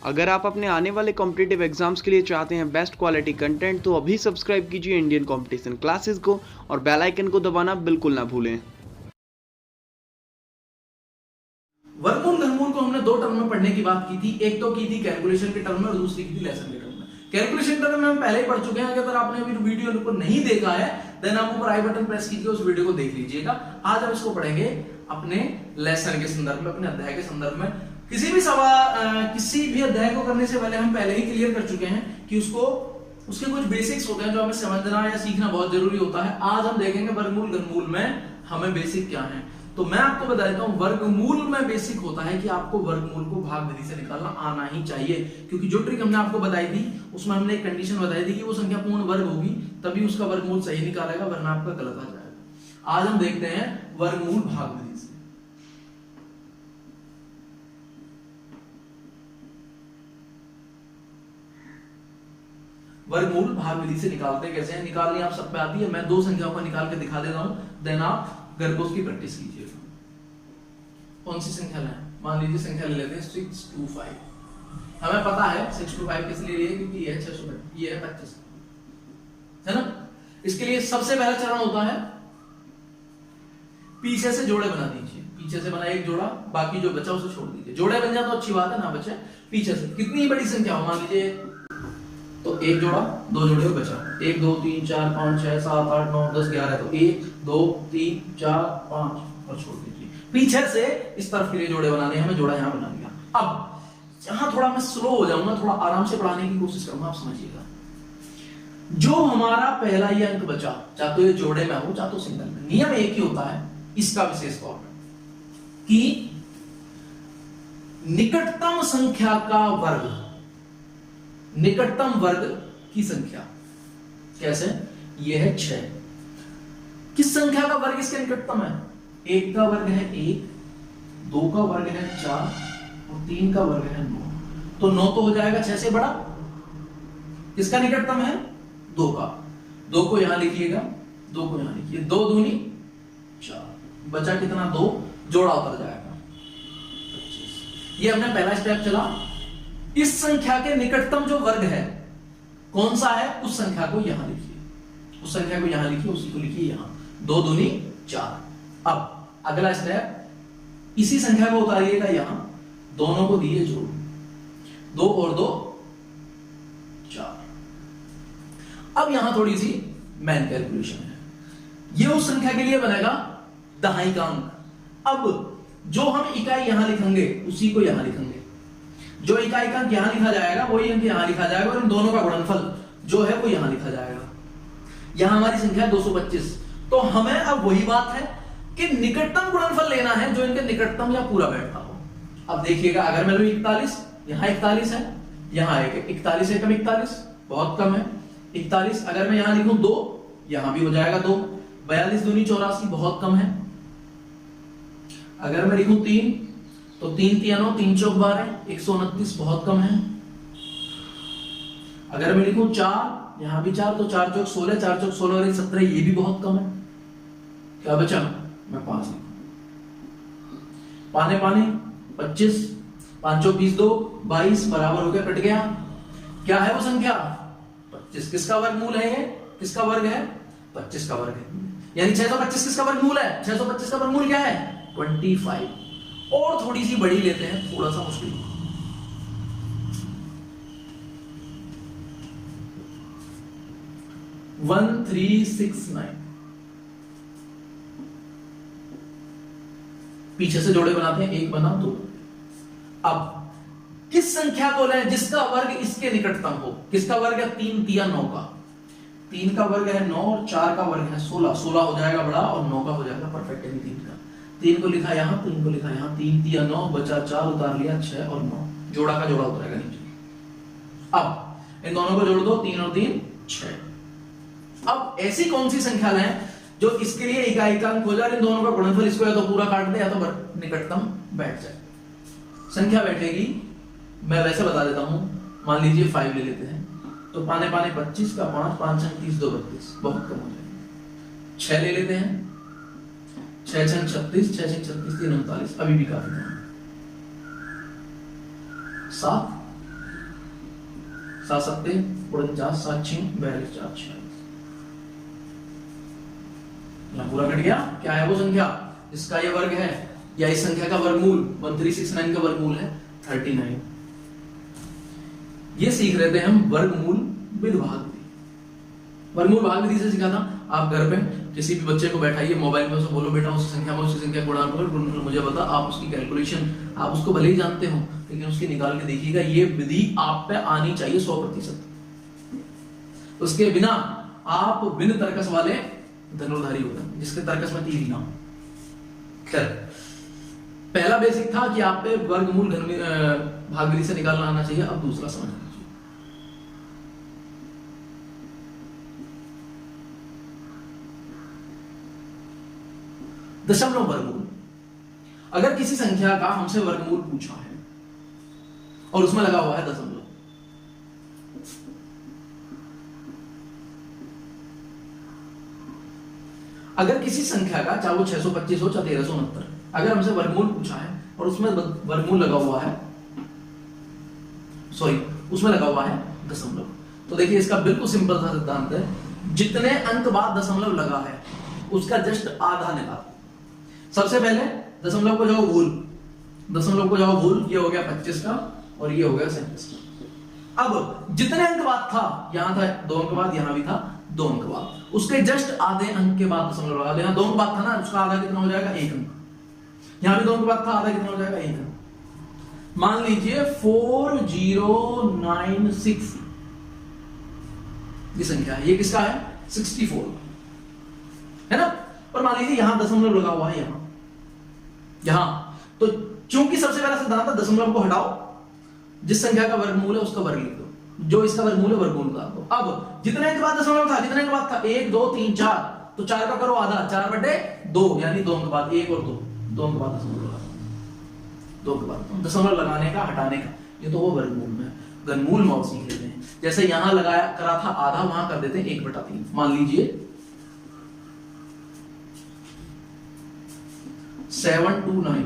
अगर आप अपने आने वाले कॉम्पिटिटिव एग्जाम्स के लिए चाहते हैं बेस्ट क्वालिटी कंटेंट तो अभी सब्सक्राइब कीजिए इंडियन कंपटीशन क्लासेस को और बेल आइकन को दबाना बिल्कुल ना भूलें। वर्गमूल घनमूल को हमने दो टर्म में पढ़ने की बात की थी। एक तो की थी कैलकुलेशन के टर्म में और दूसरी की थी लेसन के टर्म में। कैलकुलेशन टर्म में हम पहले ही पढ़ चुके हैं। अगर आपने अभी वीडियो को नहीं देखा है देन आप ऊपर आई बटन प्रेस कीजिए, उस वीडियो को देख लीजिएगा। आज हम इसको पढ़ेंगे अपने लेसन के संदर्भ में, अपने अध्याय के संदर्भ में। किसी भी अध्याय को करने से पहले हम पहले ही क्लियर कर चुके हैं कि उसके कुछ बेसिक्स होते हैं जो हमें समझना या सीखना बहुत जरूरी होता है। आज हम देखेंगे वर्गमूल घनमूल में हमें बेसिक क्या है। तो मैं आपको बता देता हूं, वर्गमूल में बेसिक होता है कि आपको वर्गमूल को भाग विधि से निकालना आना ही चाहिए, क्योंकि जो ट्रिक हमने आपको बताई थी उसमें हमने एक कंडीशन बताई थी कि वो संख्या पूर्ण वर्ग होगी तभी उसका वर्गमूल सही निकालेगा, वरना आपका गलत आ जाएगा। आज हम देखते हैं वर्गमूल भाग विधि से। वर्गमूल भाग विधि से निकालते हैं कैसे हैं, निकालनी आप सब पे आती है। मैं दो संख्याओं को निकाल के दिखा देता हूं, देन आप घर को उसकी प्रैक्टिस कीजिएगा। कौन सी संख्या लें? मान लीजिए संख्या ले लेते हैं 625। हमें पता है 625 किस लिए लिए, क्योंकि ये है 625, ये है 25, है ना। इसके लिए सबसे पहला चरण होता है पीछे से जोड़े बना दीजिए। पीछे से बना एक जोड़ा, बाकी जो बचा उसे छोड़ दीजिए। जोड़े बन जाए तो अच्छी बात है, ना बचे पीछे से कितनी बड़ी संख्या हो, मान लीजिए तो एक जोड़ा, दो जोड़े बचा 1 2 3 4 5 6 7 8 9 10 11, तो 1 2 3 4 5 और छोड़ दीजिए। पीछे से इस तरफ के लिए जोड़े बनाने हमें, जोड़ा यहां बना दिया। अब यहां थोड़ा मैं स्लो हो जाऊंगा, थोड़ा आराम से पढ़ाने की कोशिश करूंगा, आप समझिएगा। जो हमारा पहला ये अंक बचा, चाहे तो ये जोड़े में हो चाहे तो सिंगल में, नियम एक ही होता है इसका विशेष तौर पर कि निकटतम संख्या का वर्ग, निकटतम वर्ग की संख्या। कैसे? यह है 6। किस संख्या का वर्ग इसके निकटतम है? 1 का वर्ग है 1, 2 का वर्ग है 4 और 3 का वर्ग है 9। तो 9 तो हो जाएगा 6 से बड़ा। किसका निकटतम है? 2 का। 2 को यहां लिखिएगा, 2 को यहां लिखिए, 2 दूनी 4, बचा कितना? 2, जोड़ा उतर जाएगा 25। ये हमने पहला स्टेप चला। इस संख्या के निकटतम जो वर्ग है कौन सा है, उस संख्या को यहां लिखिए, उस संख्या को यहां लिखिए, उसी को लिखिए यहां, 2 दूनी 4। अब अगला स्टेप, इसी संख्या को उतारिएगा यहां, दोनों को दिए जोड़, 2 और 2 4। अब यहां थोड़ी सी मैन कैलकुलेशन है। यह उस संख्या के लिए बनेगा दहाई का अंक। अब जो हम इकाई यहां लिखेंगे उसी को यहां लिखेंगे, जो इकाई का अंक यहां लिखा जाएगा वही अंक यहां लिखा जाएगा, और इन दोनों का गुणनफल जो है वो यहां लिखा जाएगा। यहां हमारी संख्या 225। तो हमें अब वही बात है कि निकटतम गुणनफल लेना है जो इनके निकटतम या पूरा बैठता हो। अब देखिएगा, अगर मैं लूं 41, यहां 41 है, यहां 41 है, कम 41 बहुत कम है 41। अगर मैं यहां लिखूं 2, यहां भी हो जाएगा 2। 42 दूनी 84 बहुत कम है। अगर मैं लिखूं 3 तो 3 3 9 3 चौक 12, 129 बहुत कम है। अगर मैं लिखूं 4, यहां भी 4 तो 4 चौक 16, 4 चौक 16 और 1 17, ये भी बहुत कम है। क्या बचा? मैं 5 लिखूं, पाने पाने 25, 5 चौक 20 2 22 बराबर हो गया, कट गया। क्या है वो संख्या? 25। किसका वर्गमूल है ये? किसका वर्ग है? 25 का वर्ग है। यानी 625 किसका वर्गमूल है? 625 का वर्गमूल क्या है? 25। और थोड़ी सी बड़ी लेते हैं, थोड़ा सा मुश्किल, 1369। पीछे से जोड़े बनाते हैं, 1 बना 2। अब किस संख्या को लें जिसका वर्ग इसके निकटतम हो? किसका वर्ग है? 3 3 9 का। 3 का वर्ग है 9 और 4 का वर्ग है 16। 16 हो जाएगा बड़ा और 9 का हो जाएगा परफेक्ट, यानी 3 का। 3 को लिखा यहां, 3 को लिखा यहां, 3 3 9, बचा 4, उतार लिया 6 और 9, जोड़ा का जोड़ा उतरेगा नीचे। अब इन दोनों को जोड़ दो, 3 और 3 6। अब ऐसी कौन सी संख्या लें जो इसके लिए इकाई का अंक हो जाए, इन दोनों का गुणनफल इसको या तो पूरा काट दे या तो निकटतम बैठ जाए। संख्या बैठेगी, मैं वैसे बता देता हूं, मान लीजिए 5 ले लेते हैं, तो पाने पाने 25 का 5, 5 30 2 32, बहुत कम हो जाएगा। 6 ले लेते हैं, 6 6 36, 6 6 36 3 39, अभी भी काफी कम। 7 7 7 49 7 6 42 4 46 पूरा कट गया। क्या है वो संख्या जिसका ये वर्ग है, या इस संख्या का वर्गमूल 1369 का वर्गमूल है 39। ये सीख रहे थे हम वर्गमूल विद भाग विधि। वर्गमूल भाग विधि से सीखा था। आप घर पे किसी भी बच्चे को बैठाइए, मोबाइल में उसे बोलो बेटा उस संख्या में उसकी संख्या को गुणा करो, मुझे बता। आप उसकी कैलकुलेशन आप उसको भले ही जानते हो, लेकिन उसकी निकाल के देखिएगा। ये विधि आप पे आनी चाहिए 100%। उसके बिना आप बिन तर्कस वाले धनुर्धारी होते हैं, जिसके तर्कस में तीर ना हो। खैर, पहला बेसिक था कि आप पे वर्गमूल भाग विधि से निकालना आना चाहिए। अब दूसरा समझ लीजिए। दशमलव वर्गमूल। अगर किसी संख्या का हमसे वर्गमूल पूछा है और उसमें लगा हुआ है दशमलव, अगर किसी संख्या का, चाहे वो 625 हो चाहे 1369, अगर हमसे वर्गमूल पूछा है और उसमें वर्गमूल लगा हुआ है, उसमें लगा हुआ है दशमलव, तो देखिए इसका बिल्कुल सिंपल सा सिद्धांत है, जितने अंक बाद दशमलव लगा है उसका जस्ट आधा निकालो। सबसे पहले दशमलव को जाओ भूल, दशमलव को जाओ भूल, ये हो गया 25 का और ये हो गया 37 का। अब जितने अंक बाद था, यहां था 2 अंक बाद, यहां भी था 2 अंक बाद, उसके जस्ट आधे अंक के बाद दशमलव लगा देना। 2 अंक बाद था ना, उसका आधा कितना हो जाएगा 1 अंक। यहां भी 2 अंक बाद था, आधा कितना हो जाएगा 1 अंक। मान लीजिए 4096 ये संख्या है, ये किसका है 64 है ना। और मान लीजिए यहां दशमलव लगा हुआ है, यहां तो चूंकि सबसे पहला सिद्धांत है दशमलव को हटाओ, जिस संख्या का वर्गमूल है उसका वर्ग लिख दो, जो इसका वर्गमूल है वर्गमूल निकाल दो। अब जितने के बाद दशमलव था, जितने के बाद था 1 2 3 4, तो 4 का करो आधा, 4/2 यानी 2 अंक बाद 1 और 2 अंक बाद दशमलव लगा, 2 अंक बाद दशमलव लगाने का हटाने का, ये तो वो वर्गमूल में घनमूल में सीख लेते हैं। जैसे यहां लगाया करा था आधा, वहां कर देते हैं 1/3। मान लीजिए 729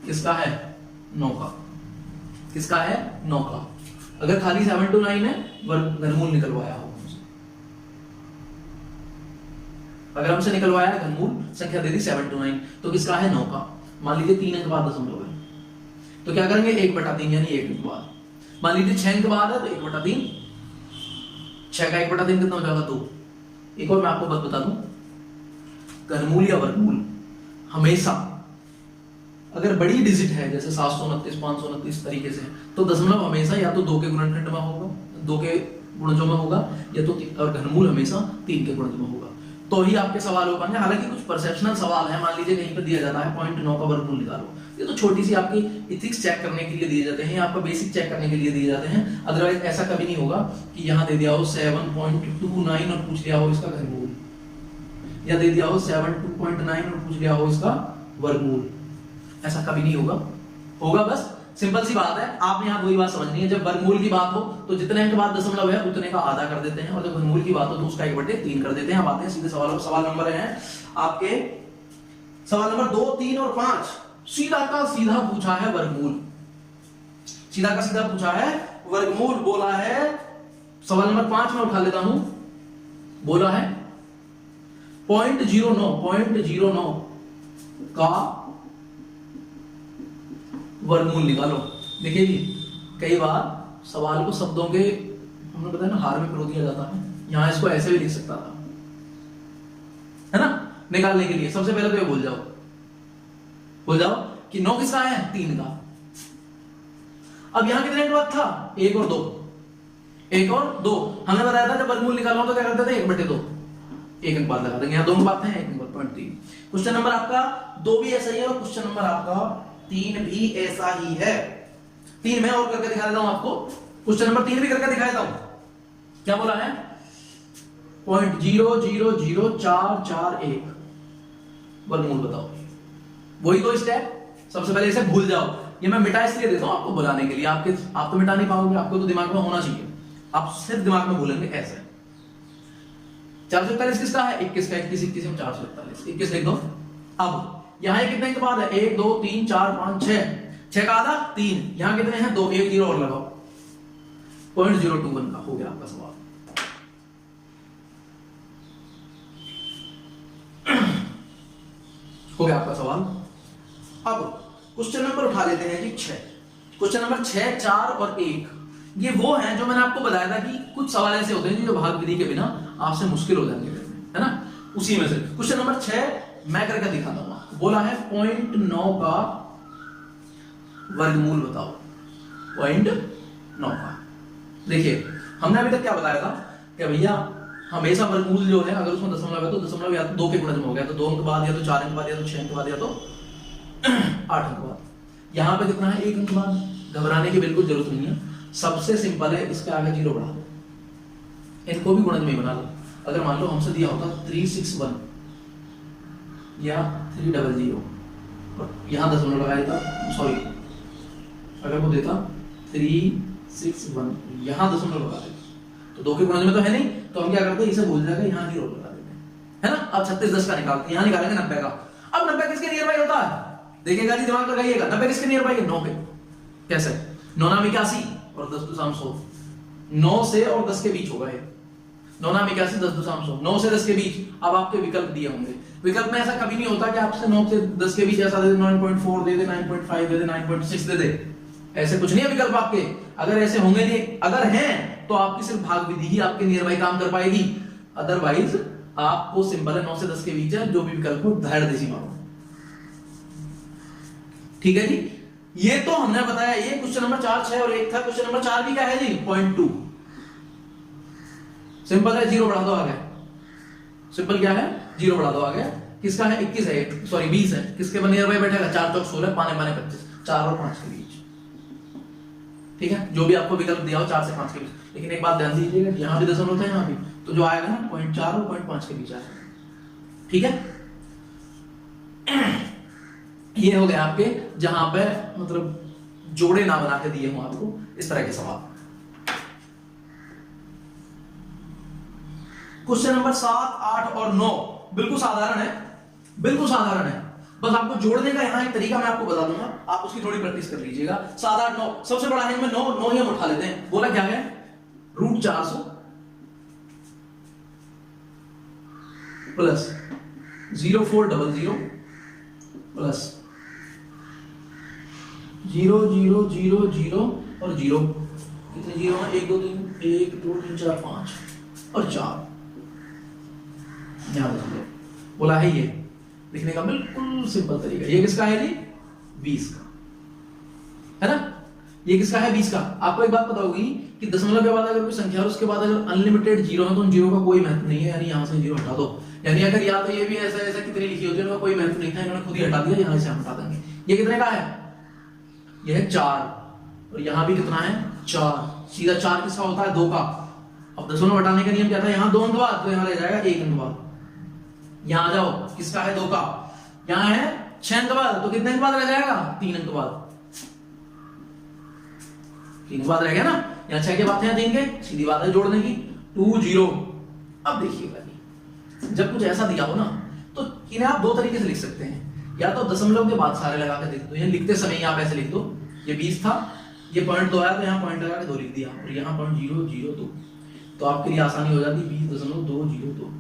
किसका है 9 का, किसका है 9 का। अगर खाली 729 है घनमूल निकलवाया हो, अगर हमसे निकलवाया घनमूल संख्या दे दी 729, तो किसका है 9 का। मान लीजिए 3 अंक बाद दशमलव है, तो क्या करेंगे 1/3 यानी 1 अंक बाद। मान लीजिए 6 अंक बाद है तो 1/3, 6 का 1/3 कितना हो जाएगा 2। एक और मैं आपको बात बता दूं, घनमूल या वर्गमूल हमेशा अगर बड़ी डिजिट है जैसे 729 529 तरीके से, तो दशमलव हमेशा या तो 2 के गुणनखंड में होगा, 2 के गुणजों में होगा, या तो और घनमूल हमेशा 3 के गुणज में होगा, तो ही आपके सवाल हो पाएंगे। हालांकि कुछ परसेप्शनल सवाल है, मान लीजिए कहीं पर दिया जाता है 0.9 का वर्गमूल निकालो, ये तो छोटी सी आपकी इथिक्स चेक करने के लिए दिए जाते हैं, आपका बेसिक चेक करने के लिए दिए जाते हैं। अदरवाइज ऐसा कभी नहीं होगा कि यहाँ दे दिया हो 7.29 और पूछ लिया हो इसका घनमूल, या दे दिया हो 7.9 और पूछ लिया हो इसका वर्गमूल, ऐसा कभी नहीं होगा। होगा बस सिंपल सी बात है, आपने यहाँ वही बात समझनी है, जब वर्गमूल की बात हो तो जितने अंक बाद दशमलव है उतने का आधा कर देते हैं, और जब घनमूल की बात हो तो उसका 1/3 कर देते हैं। अब आते हैं सीधे सवाल नंबर है आपके, सवाल नंबर 2 3 और 5 सीधा का सीधा पूछा है वर्गमूल, सीधा का सीधा पूछा है वर्गमूल। बोला है सवाल नंबर 5 में उठा लेता हूं, बोला है 0.09 का वर्गमूल निकालो। देखिए जी, कई बार सवाल को शब्दों के हमने बताया ना हार में पिरो दिया जाता है, यहां इसको ऐसे भी लिख सकता था, है ना, निकालने के लिए। सबसे पहले तो ये भूल जाओ कि 9 किसका है 3 का। अब यहां कितने के बाद था 1 और 2, 1 और 2 हमने बताया था जब वर्गमूल निकालना तो क्या करते थे 1/2, 1 अंक बाद लगा देंगे। यहाँ 2 अंक बाद है 1 अंक बाद 0.3। क्वेश्चन नंबर आपका 2 भी ऐसा ही है और क्वेश्चन नंबर आपका 3 भी ऐसा ही है। 3 मैं और करके दिखा देता हूं आपको, क्वेश्चन नंबर 3 भी करके दिखा देता हूं। क्या बोला है 0.000441 वर्गमूल बताओ। वही तो स्टेप, सबसे पहले इसे भूल जाओ, ये मैं मिटा इसलिए देता हूं आपको बुलाने के लिए, आप तो मिटा नहीं पाओगे, आपको तो दिमाग में होना चाहिए, आप सिर्फ दिमाग में भूलेंगे ऐसे। 441 किसका है 21 का, 21 21 में 441, 21 लिख दो। अब यहां कितने के बाद है 1 2 3 4 5 6, 6 का आधा 3, यहां कितने हैं 2, 1 0 और लगाओ। 0.021 का हो गया आपका सवाल। हो गया आपका सवाल। अब क्वेश्चन नंबर उठा लेते हैं जी 6। क्वेश्चन नंबर 6, 4 और 1 ये वो हैं जो मैंने आपको बताया था कि कुछ सवाल ऐसे होते हैं जो भाग विधि के बिना आपसे मुश्किल हो जाएंगे, है ना। उसी में से क्वेश्चन नंबर 6 मैं करके दिखाता हूं। बोला है 0.9 का वर्गमूल बताओ। 0.9 का देखिए हमने अभी तक क्या बताया था कि भैया हमेशा वर्गमूल जो है अगर उसमें दशमलव है तो दशमलव या तो 2 के गुणज में हो गया तो 2 अंक बाद, या तो 4 अंक बाद, या तो 6 अंक बाद, या तो 8 अंक बाद। यहां पे कितना है? 1 अंक बाद। घबराने की बिल्कुल जरूरत नहीं है, सबसे सिंपल है, इसके आगे 0 बढ़ा दो, इनको भी गुणज में बना दो। अगर मान लो हमसे दिया होता 361 या 300 और यहां दशमलव लगाया था, सॉरी अगर वो देता 361 यहां दशमलव लगा देता तो 2 के गुणज में तो है नहीं, तो हम क्या करते हैं इसे भूल जाकर यहां 0 लगा देते हैं, है ना। अब 36 10 का निकालते हैं, यहां निकालेंगे 90 का। अब 90 किसके नियर बाई होता है? देखिएगा जी, दिमाग लगाइएगा, 90 किसके नियर बाई है? 9 के। कैसे? 9 9 81 और 10 दशमलव 100, 9 से और 10 के बीच होगा ये। 9 9 81 10 दशमलव 100, 9 से 10 के बीच। अब आपके विकल्प दिए होंगे, विकल्प में ऐसा कभी नहीं होता कि आपसे 9 से 10 के बीच ऐसा दे दे, 9.4 दे दे, 9.5 दे दे, 9.6 दे दे, ऐसे कुछ नहीं है विकल्प आपके। अगर ऐसे होंगे नहीं, अगर हैं तो आपकी सिर्फ भाग विधि ही आपके नियर बाई काम कर पाएगी, अदरवाइज आपको सिंपल है 9 से 10 के बीच है जो भी विकल्प हो धैर्य मारो। ठीक है जी, ये तो हमने बताया। ये क्वेश्चन नंबर 4, 6 और 1 था। क्वेश्चन नंबर 4 भी क्या है जी? 0.2 सिंपल है, 0 बढ़ा दो आगे। सिंपल क्या है? 0 बढ़ा दो आगे। किसका है? 21 है, सॉरी 20 है। किसके नियर बाई बैठेगा? 4 चौक 16, 5 5 25, 4 और 5 के बीच। ठीक है, जो भी आपको विकल्प दिया हो 4 से 5 के बीच। लेकिन एक बात ध्यान दीजिएगा, यहां भी दशमलव होता है, यहां भी, तो जो आएगा ना 0.4 और 0.5 के बीच आएगा। ठीक है, ये हो गया आपके जहां पे मतलब जोड़े ना बना के दिए हो आपको इस तरह के सवाल। क्वेश्चन नंबर 7, 8 और 9 बिल्कुल साधारण है, बिल्कुल साधारण है। बस आपको जोड़ने का यहां एक तरीका मैं आपको बता दूंगा, आप उसकी थोड़ी प्रैक्टिस कर लीजिएगा। 7, 8, 9 सबसे बड़ा है इनमें 9 ही हम उठा लेते हैं। बोला क्या है? √400 प्लस 0400 प्लस 0 0 0 0 और 0। कितने जीरो हैं? 1 2 3 1 2 3 4 5 और 4। ध्यान रखिए, बोला है ये लिखने का बिल्कुल सिंपल तरीका। ये किसका है जी? 20 का, है ना। ये किसका है? 20 का। आपको एक बात पता होगी कि दशमलव के बाद अगर कोई संख्या और उसके बाद अगर अनलिमिटेड जीरो है तो उन जीरो का कोई महत्व नहीं है, यानी यहां से जीरो हटा दो। यानी अगर या तो ये भी ऐसा ऐसा कितनी लिखी होती है उनका कोई महत्व नहीं था, इन्होंने खुद ही हटा दिया, यहां से हम हटा देंगे। ये कितने का है? ये है 4 और यहां भी कितना है? 4। सीधा 4 किसका होता है? 2 का। अब दशमलव हटाने का नियम क्या था? यहां 2 अंक बाद, तो यहां रह जाएगा 1 अंक बाद। यहां आ जाओ, किसका है? 2 का। यहां है 6 अंक बाद, तो कितने अंक बाद रह जाएगा? 3 अंक बाद। 3 बाद रह गया ना। यहां 6 के बाद यहां 3 के, सीधी बात है जोड़ने की। 2 0। अब देखिएगा जी, जब कुछ ऐसा दिया हो ना तो इन्हें आप 2 तरीके से लिख सकते हैं। या तो दशमलव के बाद सारे लगा के लिख दो, लिखते समय आप ऐसे लिख दो, ये 20 था, ये पॉइंट 2 आया तो यहाँ पॉइंट लगा के 2 लिख दिया, और यहाँ 0.002, तो आपके लिए आसानी हो जाती 20.202,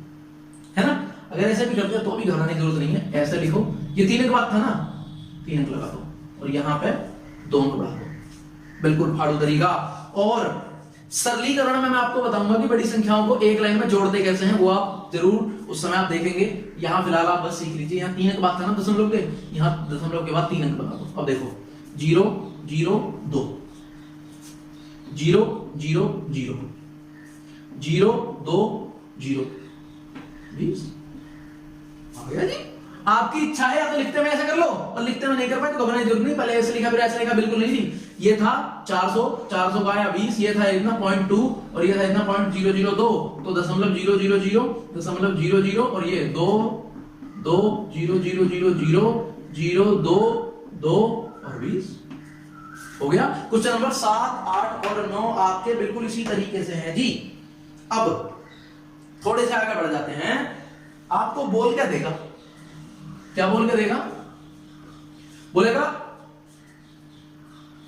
है ना। अगर ऐसे भी करते हो तो भी घबराने की जरूरत नहीं है, ऐसे लिखो, ये 3 अंक बाद था ना, 3 अंक लगा दो और यहाँ पे 2 अंक बढ़ा दो, बिल्कुल फाड़ू तरीका। और सरलीकरण में मैं आपको बताऊंगा कि बड़ी संख्याओं को एक लाइन में जोड़ते कैसे हैं, वो आप जरूर उस समय आप देखेंगे। यहां फिलहाल आप बस सीख लीजिए। यहां 3 अंक बाद था ना दशमलव के, यहां दशमलव के बाद 3 अंक बना दो। अब देखो 0 0 2 0 0 0 0 2 0 20 आ गया जी। आपकी इच्छा है या तो लिखते में ऐसे कर लो, और लिखते में नहीं कर पाए तो घबराने की जरूरत नहीं, पहले ऐसे लिखा फिर ऐसे लिखा, बिल्कुल नहीं थी। ये था 400 का या 20, ये था इतना 0.2 और ये था इतना 0.002, तो दशमलव 000 दशमलव 00 और ये 2 2 0 0 0 0 0 2 2 और 20 हो गया। क्वेश्चन नंबर 7, 8 और 9 आपके बिल्कुल इसी तरीके से हैं जी। अब थोड़े से आगे बढ़ जाते हैं। आपको बोल क्या देगा? क्या बोल के देगा? बोलेगा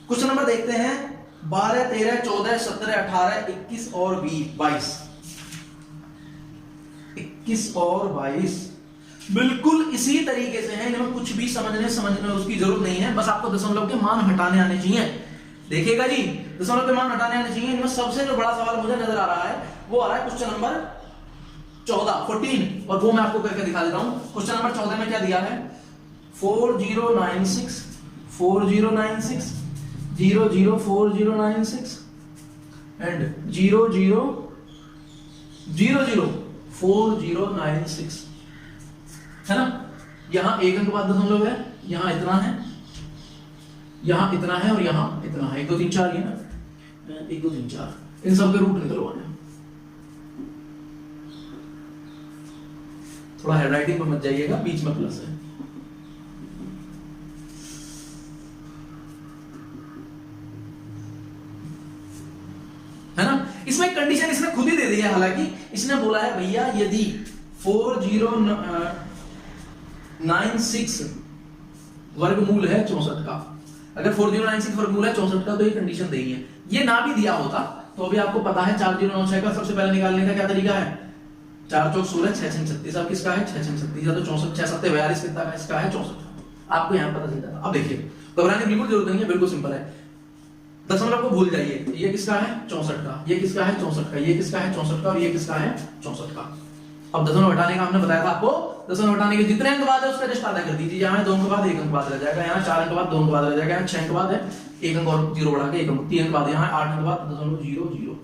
क्वेश्चन नंबर देखते हैं 12, 13, 14, 17, 18, 21 और 22, 21 और 22 बिल्कुल इसी तरीके से है। इनमें कुछ भी समझने उसकी जरूरत नहीं है, बस आपको दशमलव के मान हटाने आने चाहिए। देखिएगा जी, दशमलव के मान हटाने आने चाहिए। इनमें सबसे जो बड़ा सवाल मुझे नजर आ रहा है वो आ रहा है क्वेश्चन नंबर 14 और वो मैं आपको करके दिखा देता हूं। क्वेश्चन नंबर 14 में क्या दिया है, 4096 4096 004096 एंड 00004096 है ना। यहां एक अंक बाद दशमलव है, यहां इतना है, यहां इतना है और यहां इतना है। 1 2 3 4 ये ना, 1 2 3 4 इन सब के रूट निकलवाने। थोड़ा हैंडराइटिंग पर मत जाइएगा, बीच में प्लस है ना। इसमें कंडीशन इसने खुद ही दे दी है, हालांकि इसने बोला है भैया यदि 4096 वर्गमूल है 64 का, अगर 4096 वर्गमूल है 64 का तो ये कंडीशन देगी है। ये ना भी दिया होता तो अभी आपको पता है 4096 का सबसे पहले निकालने का क्या तरीका है, 4 चौक 16 6 6 36। अब किसका है 6 6 36, या तो 64 6 7 42 कितना है, इसका है 64। आपको यहां पता चल जाता। अब देखिए घबराने की बिल्कुल जरूरत नहीं है, बिल्कुल सिंपल है। दशमलव को भूल जाइए, ये किसका है 64 का, ये किसका है 64 का, ये किसका है 64 का और ये किसका है 64 का। अब दशमलव हटाने का हमने बताया था आपको, दशमलव हटाने के जितने अंक बाद है उसका जस्ट आधा कर दीजिए। यहाँ 2 अंक बाद 1 अंक बाद रह जाएगा, यहाँ 4 अंक बाद 2 अंक बाद रह जाएगा, यहाँ 6 अंक बाद है 1 अंक और 0 बढ़ा के 1 अंक, 3 अंक बाद यहाँ 8 अंक बाद 0.00,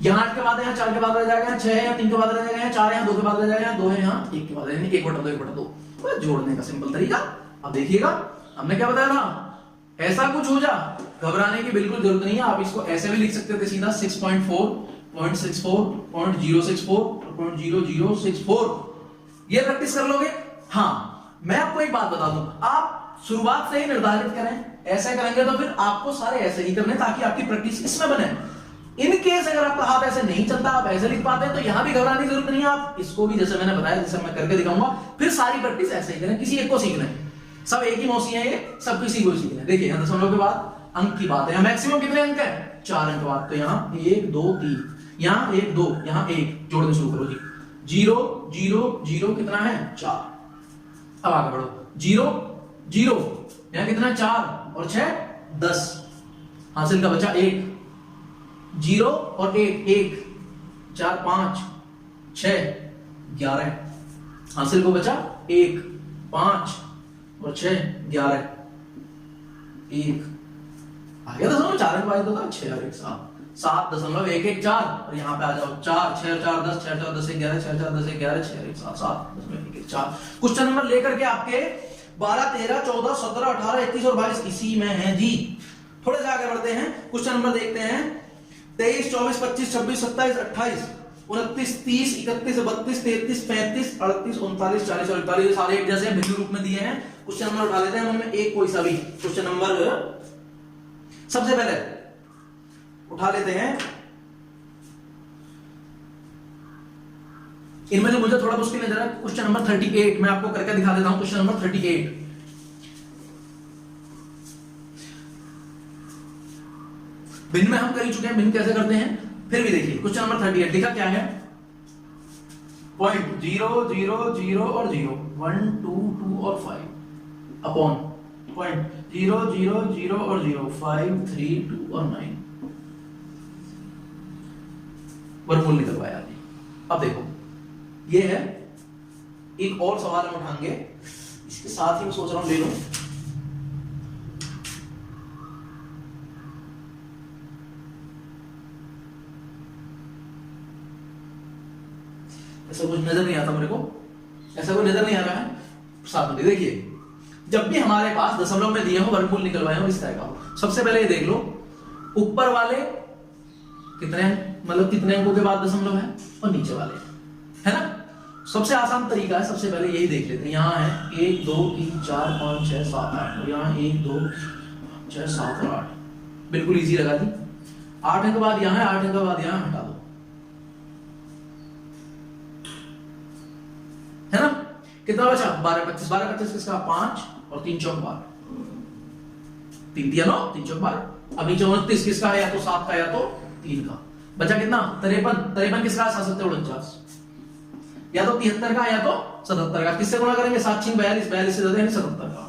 यहाँ 8 के बाद यहाँ 4 के बाद रह जाएगा, यहाँ 6 है, यहाँ 3 के बाद रह जाएगा, यहाँ 4 है, यहाँ 2 के बाद रह जाएगा, यहाँ 2 है, यहाँ 1 के बाद यानी 1/2 1/2 जोड़ने का सिंपल तरीका। अब देखिएगा हमने क्या बताया था, ऐसा कुछ हो जा घबराने की बिल्कुल जरूरत नहीं है। आप इसको ऐसे भी लिख सकते थे सीधा 6.4.64.064.0064 ये प्रैक्टिस कर लोगे। हाँ मैं आपको एक बात बता दूं, आप शुरुआत से ही निर्धारित करें, ऐसे करेंगे तो फिर आपको सारे ऐसे ही करने ताकि आपकी प्रैक्टिस इसमें बने। इन केस अगर आपका हाथ ऐसे नहीं चलता, आप ऐसे लिख पाते हैं तो यहां भी घबराने की जरूरत नहीं है। आप इसको भी जैसे मैंने बताया, जैसे मैं करके दिखाऊंगा, फिर सारी प्रैक्टिस ऐसे ही करें, किसी एक को सीखना है। सब एक ही मौसी है, ये सब किसी को सीखना है। देखिए यहां दशमलव के बाद अंक की बात है, मैक्सिमम कितने अंक है 4 अंक बाद, तो यहाँ 1 2 3, यहाँ 1 2, यहाँ 1 जोड़ने शुरू करो जी। 0 0 0 कितना है 4। अब आगे बढ़ो, 0 0 यहाँ कितना 4 और 6 10, हासिल का बचा 1, 0 और 1 1 4 5 6 11, हासिल को बचा 1 5 और 6 11 1 आ गया दशमलव। 4 अंक बाद होता 6 और 1 7.114 और यहाँ पे आ जाओ 4 6 4 10 6 4 10 11 6 4 10 11 6 1 7 7.114। क्वेश्चन नंबर लेकर के आपके 12 13 14 17 18 21 और 22 इसी में है जी। थोड़े से आगे बढ़ते हैं, क्वेश्चन नंबर देखते हैं 23 24 25 26 27 28 29 30 31 32 33 35 38 39 40 और 41 सारे एक जैसे भिन्न रूप में दिए हैं। क्वेश्चन नंबर उठा लेते हैं उनमें एक कोई सा भी। क्वेश्चन नंबर सबसे पहले उठा लेते हैं, इनमें जो मुझे थोड़ा मुश्किल नजर है क्वेश्चन नंबर 38, मैं आपको करके दिखा देता हूं। क्वेश्चन नंबर 38 भिन्न में हम कर ही चुके हैं, भिन्न कैसे करते हैं फिर भी देखिए। क्वेश्चन नंबर 38 लिखा क्या है, पॉइंट 0 0 0 और 0 1 2 2 और 5 अपॉन पॉइंट 0 0 0 और 0 5 3 2 और 9 वर्गमूल निकलवाया। अब देखो ये है, एक और सवाल हम उठाएंगे, इसके साथ ही मैं सोच रहा हूं ले लूं। ऐसा कुछ नजर नहीं आता मेरे को, ऐसा कोई नजर नहीं आ रहा है साथ में। देखिए जब भी हमारे पास दशमलव में दिए हो वर्गमूल निकलवाए हो इस तरह का हो, सबसे पहले ये देख लो ऊपर वाले कितने हैं, मतलब कितने अंकों के बाद दशमलव है, और नीचे वाले है ना। सबसे आसान तरीका है, सबसे पहले यही देख लेते हैं। यहाँ है 1 2 3 4 5 6 7 8 और यहाँ 1 2 6 7 और 8, बिल्कुल इजी लगा दी। 8 अंक बाद यहाँ है, 8 अंक बाद यहाँ हटा दो, है ना। कितना बचा 12 25, 12 25 किसका 5 और 3 चौक 12, 3 दिया 9 3 चौक 12 अब नीचे 29 किसका है, या तो 7 का या तो 3 का। बचा कितना 53 किसका है, 7 7 49, या तो 73 का या तो 77 का। किससे गुणा करेंगे, 7 6 42, 42 से ज्यादा 77 का,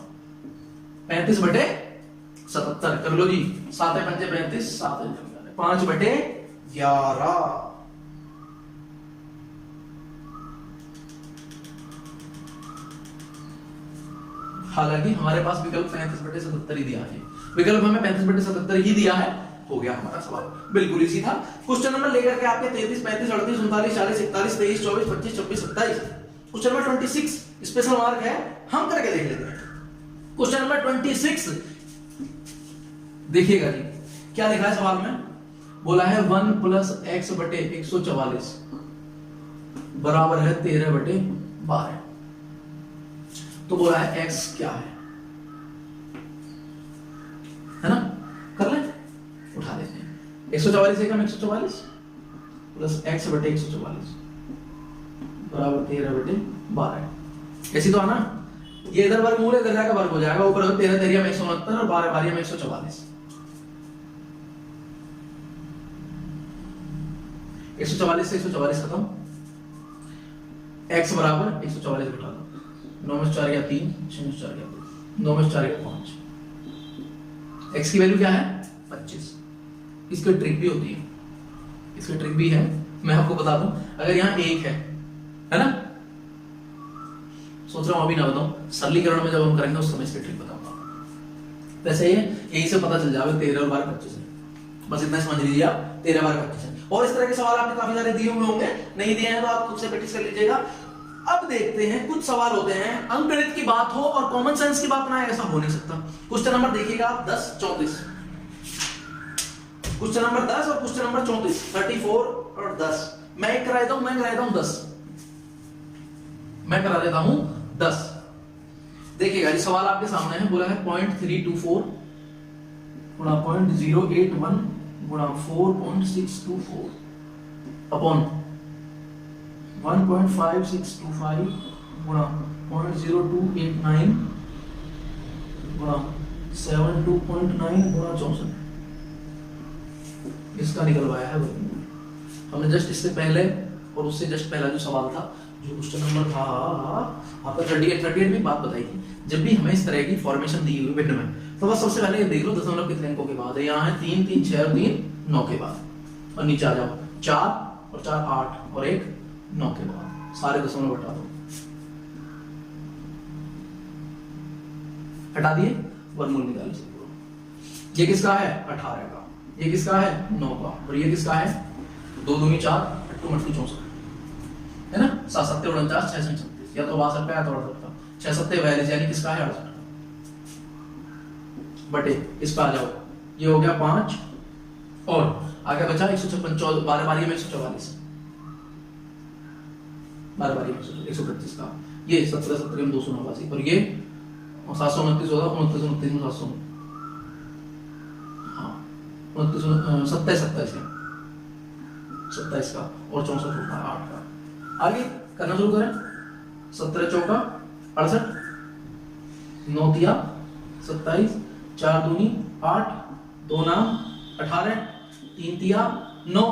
35/77 कर लो जी। 7 है 5 35, 7 है 5/11। हालांकि हमारे पास विकल्प 35/77 ही दिया है, विकल्प हमें 35/77 ही दिया है। हो गया हमारा सवाल, बिल्कुल इजी था। क्वेश्चन नंबर लेकर के आपके 33 35 38 39 40 41 23 24 25 26 27। क्वेश्चन नंबर 26 स्पेशल मार्क है, हम करके देख लेते हैं। क्वेश्चन नंबर 26 देखिएगा जी, क्या लिखा है सवाल में, बोला है 1 + x/144 बराबर है 13/12। तो बोला है x क्या है ना, कर ले, उठा लेते हैं। 144 से कम 144 प्लस x/144 बराबर 13/12। ऐसी तो आना, ये इधर वर्गमूल इधर जाकर वर्ग हो जाएगा, ऊपर 13 13 में 169 और 12 12 में 144। 144 से 144 खत्म, x बराबर 144 घटा दो, 9 में 4 गया 3, 6 में 4 गया 2, 9 में 4 गया 5। x की वैल्यू क्या है 25। इसकी ट्रिक भी होती है, इसकी ट्रिक भी है, मैं आपको बता दूं। अगर यहाँ 1 है ना, सोच रहा हूं अभी ना बताऊं, सरलीकरण में जब हम करेंगे उस समय इसकी ट्रिक बताऊंगा। वैसे ये यही से पता चल जाएगा 13 और 12 25 है, बस इतना समझ लीजिए आप, 13 12 25 है। और इस तरह के सवाल आपने काफी सारे दिए हुए होंगे, नहीं दिए हैं तो आप खुद से प्रैक्टिस कर लीजिएगा। अब देखते हैं, कुछ सवाल होते हैं अंकगणित की बात हो और कॉमन सेंस की बात ना आए, ऐसा हो नहीं सकता। क्वेश्चन नंबर देखिएगा आप 10 34, क्वेश्चन नंबर 10 और क्वेश्चन नंबर 34, 34 और 10। मैं एक करा देता हूं, 10, मैं करा देता हूं 10। देखिएगा जी, सवाल आपके सामने है, बोला है 0.324 गुणा 0.081 गुणा 4.624 अपॉन 1.5625 गुणा 0.0289 गुणा 72.9 गुणा 64। इसका निकलवाया है वर्गमूल। हमने जस्ट इससे पहले और उससे जस्ट पहला जो सवाल था, जो क्वेश्चन नंबर था आपका 38 में बात बताई थी, जब भी हमें इस तरह की फॉर्मेशन दी हुई भिन्न में, तो बस सबसे पहले ये देख लो दशमलव कितने अंकों के बाद है। यहाँ है 3 3 6 और 3 9 के बाद, और नीचे आ जाओ 4 और 4 8 और 1 9 के बाद, सारे दशमलव हटा दो, हटा दिए, वर्गमूल निकाल सकते। ये किसका है 18 का, ये किसका है 9 का, और ये किसका है 2 दूनी 4 8 2 64 है ना, 7 7 49 6 36, या तो 62 का या तो 68 का, 6 7 42 यानी किसका है 68 बटे इस पर आ जाओ, ये हो गया 5 और आगे बचा 156 12 12 में 144 12 12 में 125 का, ये 17 17 में 289 और ये 729 होगा 29 29 में 700, हाँ 29 27 27 है 27 का और 64 होगा 8 का। आगे करना शुरू करें, 17 चौका 68, 9 तिया 27, 4 दूनी 8, 2 नाम 18, 3 तिया 9,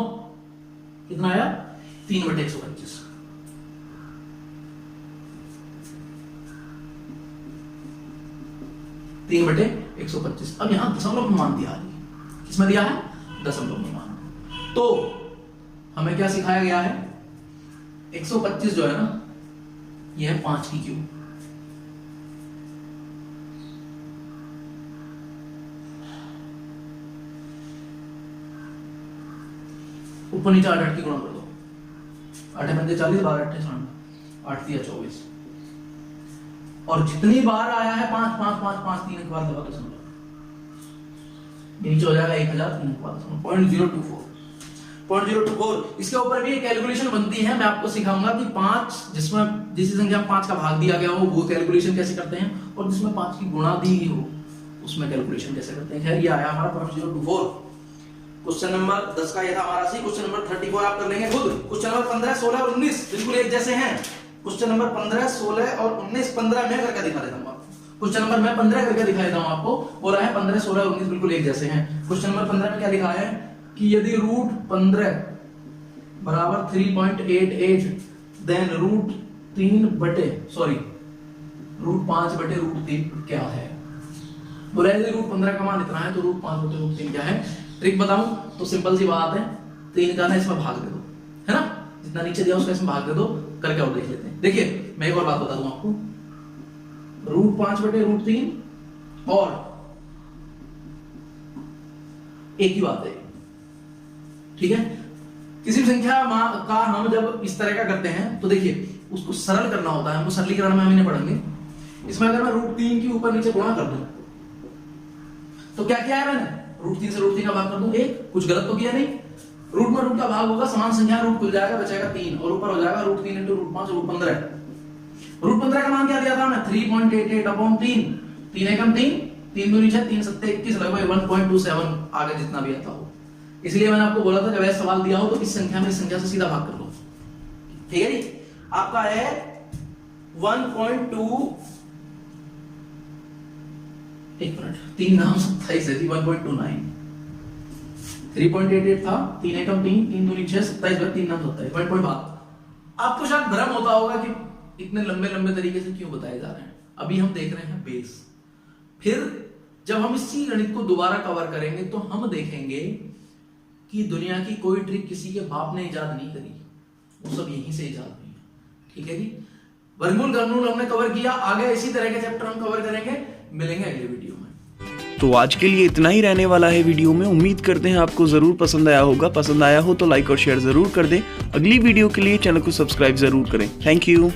कितना आया 3/125। तीन बटे 125। अब यहां दशमलव में मान दिया है, किसमें दिया है दशमलव में मान। तो हमें क्या सिखाया गया है 125 जो है ना, यह है 5 की क्यूब, ऊपर नीचे 8 8 की गुणा कर दो, 8 पंजे 40 12 8 60, 8 दिया 24, और जितनी बार आया है 5 5 5 5 3 के बाद दबा दशमलव, नीचे हो जाएगा 1000 3 के बाद दशमलव 0.024। इसके ऊपर भी एक कैलकुलेशन बनती है, मैं आपको सिखाऊंगा कि 5 जिसमें जिस संख्या 5 का भाग दिया गया हो वो कैलकुलेशन कैसे करते हैं, और जिसमें 5 की गुणा दी हो उसमें कैलकुलेशन कैसे करते हैं। खैर ये आया हमारा 0.024। क्वेश्चन नंबर 10 का ये था हमारा सी। क्वेश्चन नंबर 34 आप कर लेंगे खुद। क्वेश्चन नंबर 15 16 और 19 बिल्कुल एक जैसे हैं। क्वेश्चन नंबर 15 16 और 19 15 में करके दिखा देता हूं आपको। क्वेश्चन नंबर मैं 15 करके दिखा देता हूं आपको। बोला है 15, 16, 19 बिल्कुल एक जैसे हैं। क्वेश्चन नंबर 15 में क्या लिखा है कि यदि रूट 15 बराबर 3.88 देन रूट 5 बटे रूट 3 क्या है। बोला यदि रूट 15 का मान इतना है तो रूट 5 बटे रूट 3 क्या है। ट्रिक बताऊं तो सिंपल सी बात है, 3 का ना इसमें भाग दे दो, है ना, जितना नीचे दिया उसका इसमें भाग दे दो, करके और देख लेते हैं। देखिए मैं एक और बात बता दूं आपको, रूट 5 बटे रूट 3 और एक ही बात है, ठीक है। किसी भी संख्या का हम जब इस तरह का करते हैं तो देखिए उसको सरल करना होता है, हमको सरलीकरण में हम इन्हें पढ़ेंगे। इसमें अगर मैं रूट 3 की ऊपर नीचे गुणा कर दूं तो क्या किया है मैंने, रूट 3 से रूट 3 का भाग कर दूं 1, कुछ गलत तो किया नहीं। रूट में रूट का भाग होगा, समान संख्या रूट खुल जाएगा, बचेगा 3 और ऊपर हो जाएगा root 3 into root 5 root 15। Root 15 का मान क्या दिया था मैं 3.88 अपॉन 3, 3 एकम 3, 3 दूनी 6, 3 सत्ते 21 लगभग 1.27 आगे जितना भी आता हो। इसलिए मैंने आपको बोला था जब ऐसा सवाल दिया हो तो इस संख्या में इस संख्या से सीधा भाग कर लो, ठीक है जी। आपका है 1.2, एक मिनट, 3 नाम 27 है जी, 1.29, 3.88 था, 3 एकम 3, 3 दूनी 6, 27 3 नाम 27 1.5। आपको शायद भ्रम होता होगा कि इतने लंबे लंबे तरीके से क्यों बताए जा रहे हैं। अभी हम देख रहे हैं बेस, फिर जब हम इसी गणित को दोबारा कवर करेंगे तो हम देखेंगे कि दुनिया की कोई ट्रिक किसी के बाप ने इजाद नहीं करी, वो सब यहीं से इजाद हुई है, ठीक है जी। वर्गमूल घनमूल हमने कवर किया, आगे इसी तरह के चैप्टर हम कवर करेंगे, मिलेंगे अगले वीडियो में। तो आज के लिए इतना ही रहने वाला है वीडियो में। उम्मीद करते हैं आपको जरूर पसंद आया होगा। पसंद आया हो तो लाइक और शेयर जरूर कर दें। अगली वीडियो के लिए चैनल को सब्सक्राइब जरूर करें। Thank you.